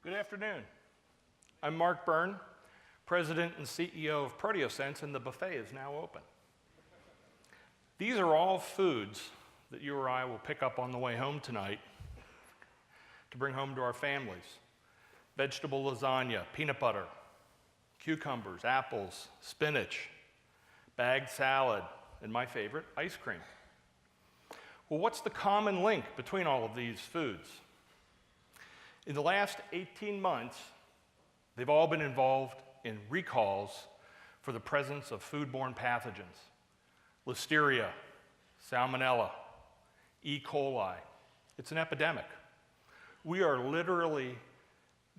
Good afternoon. I'm Mark Byrne, President and CEO of ProteoSense, and the buffet is now open. These are all foods that you or I will pick up on the way home tonight to bring home to our families. Vegetable lasagna, peanut butter, cucumbers, apples, spinach, bagged salad, and my favorite, ice cream. Well, what's the common link between all of these foods? In the last 18 months, they've all been involved in recalls for the presence of foodborne pathogens. Listeria, Salmonella, E. coli. It's an epidemic. We are literally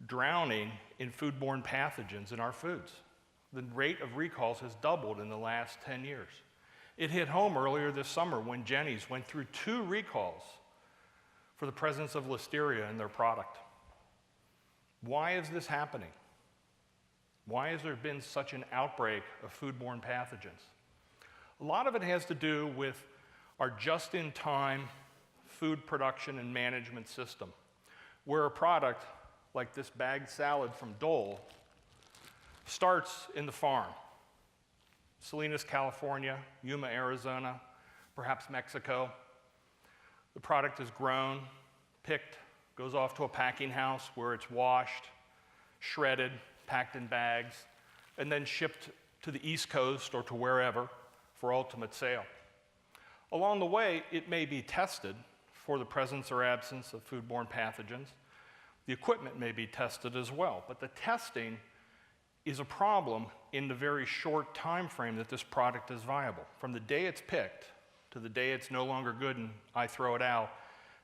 drowning in foodborne pathogens in our foods. The rate of recalls has doubled in the last 10 years. It hit home earlier this summer when Jenny's went through 2 recalls for the presence of Listeria in their product. Why is this happening? Why has there been such an outbreak of foodborne pathogens? A lot of it has to do with our just-in-time food production and management system, where a product like this bagged salad from Dole starts in the farm. Salinas, California, Yuma, Arizona, perhaps Mexico. The product is grown, picked, goes off to a packing house where it's washed, shredded, packed in bags, and then shipped to the East Coast or to wherever for ultimate sale. Along the way, it may be tested for the presence or absence of foodborne pathogens. The equipment may be tested as well, but the testing is a problem in the very short time frame that this product is viable. From the day it's picked to the day it's no longer good and I throw it out,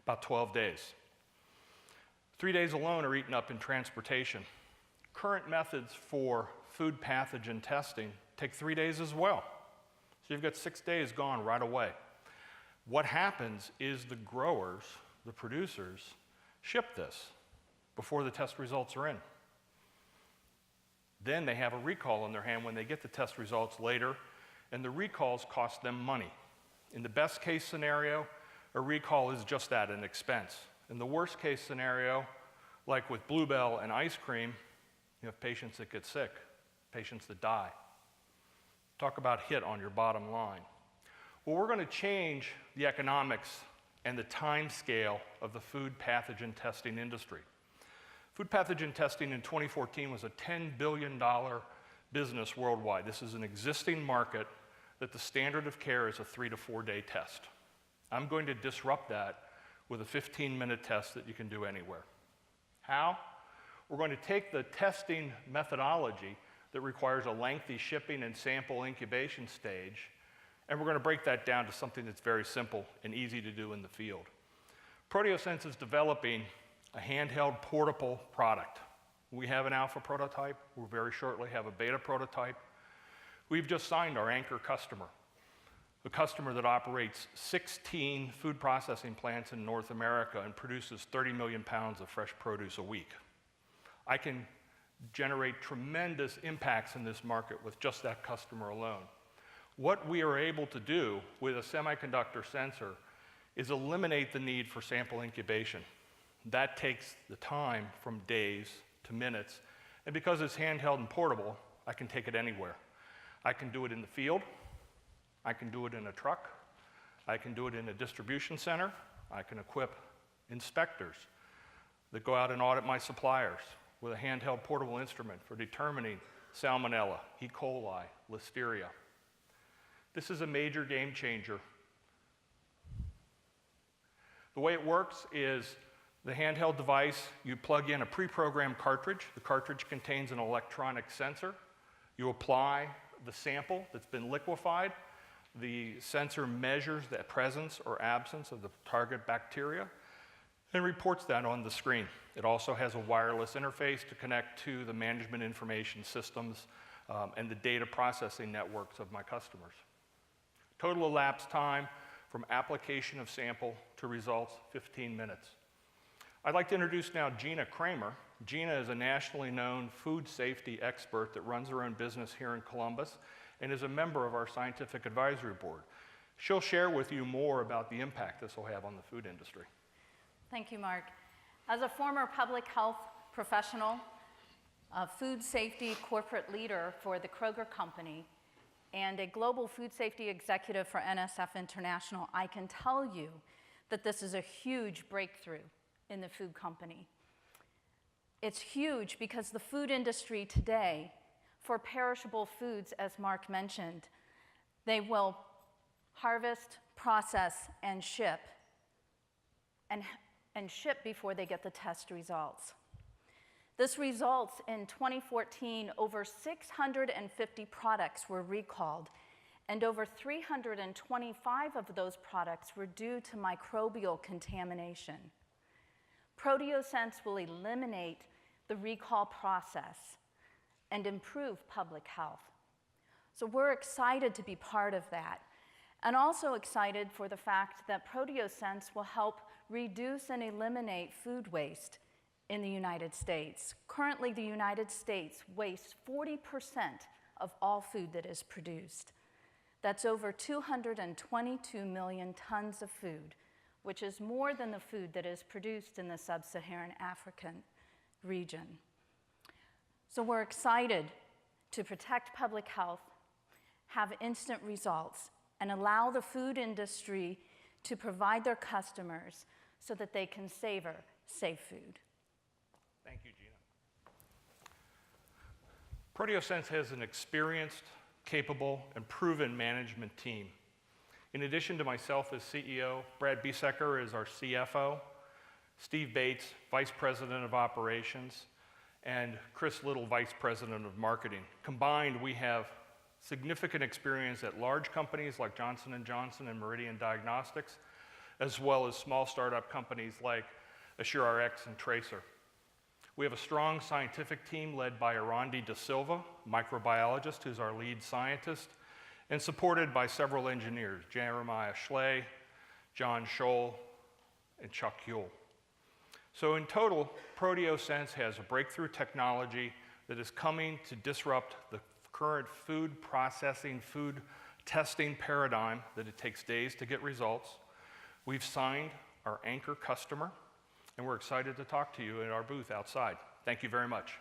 about 12 days. 3 days alone are eaten up in transportation. Current methods for food pathogen testing take 3 days as well. So you've got 6 days gone right away. What happens is the growers, the producers, ship this before the test results are in. Then they have a recall in their hand when they get the test results later, and the recalls cost them money. In the best case scenario, a recall is just that, an expense. In the worst case scenario, like with Bluebell and ice cream, you have patients that get sick, patients that die. Talk about hit on your bottom line. Well, we're going to change the economics and the time scale of the food pathogen testing industry. Food pathogen testing in 2014 was a $10 billion business worldwide. This is an existing market that the standard of care is a 3 to 4 day test. I'm going to disrupt that with a 15-minute test that you can do anywhere. How? We're going to take the testing methodology that requires a lengthy shipping and sample incubation stage, and we're going to break that down to something that's very simple and easy to do in the field. ProteoSense is developing a handheld portable product. We have an alpha prototype. We'll very shortly have a beta prototype. We've just signed our anchor customer, a customer that operates 16 food processing plants in North America and produces 30 million pounds of fresh produce a week. I can generate tremendous impacts in this market with just that customer alone. What we are able to do with a semiconductor sensor is eliminate the need for sample incubation. That takes the time from days to minutes, and because it's handheld and portable, I can take it anywhere. I can do it in the field, I can do it in a truck, I can do it in a distribution center, I can equip inspectors that go out and audit my suppliers with a handheld portable instrument for determining Salmonella, E. coli, Listeria. This is a major game changer. The way it works is the handheld device, you plug in a pre-programmed cartridge. The cartridge contains an electronic sensor. You apply the sample that's been liquefied. The sensor measures the presence or absence of the target bacteria and reports that on the screen. It also has a wireless interface to connect to the management information systems and the data processing networks of my customers. Total elapsed time from application of sample to results, 15 minutes. I'd like to introduce now Gina Kramer. Gina is a nationally known food safety expert that runs her own business here in Columbus and is a member of our scientific advisory board. She'll share with you more about the impact this will have on the food industry. Thank you, Mark. As a former public health professional, a food safety corporate leader for the Kroger Company, and a global food safety executive for NSF International, I can tell you that this is a huge breakthrough in the food company. It's huge because the food industry today, for perishable foods, as Mark mentioned, they will harvest, process, and ship, and ship before they get the test results. This results in 2014, over 650 products were recalled, and over 325 of those products were due to microbial contamination. ProteoSense will eliminate the recall process and improve public health. So we're excited to be part of that, and also excited for the fact that ProteoSense will help reduce and eliminate food waste in the United States. Currently, the United States wastes 40% of all food that is produced. That's over 222 million tons of food, which is more than the food that is produced in the sub-Saharan African region. So we're excited to protect public health, have instant results, and allow the food industry to provide their customers so that they can savor safe food. Thank you, Gina. ProteoSense has an experienced, capable, and proven management team. In addition to myself as CEO, Brad Biesecker is our CFO, Steve Bates, Vice President of Operations, and Chris Little, Vice President of Marketing. Combined, we have significant experience at large companies like Johnson & Johnson and Meridian Diagnostics, as well as small startup companies like AssureRx and Tracer. We have a strong scientific team led by Arandi Da Silva, microbiologist who's our lead scientist, and supported by several engineers, Jeremiah Schley, John Scholl, and Chuck Yule. So in total, ProteoSense has a breakthrough technology that is coming to disrupt the current food processing, food testing paradigm that it takes days to get results. We've signed our anchor customer, and we're excited to talk to you at our booth outside. Thank you very much.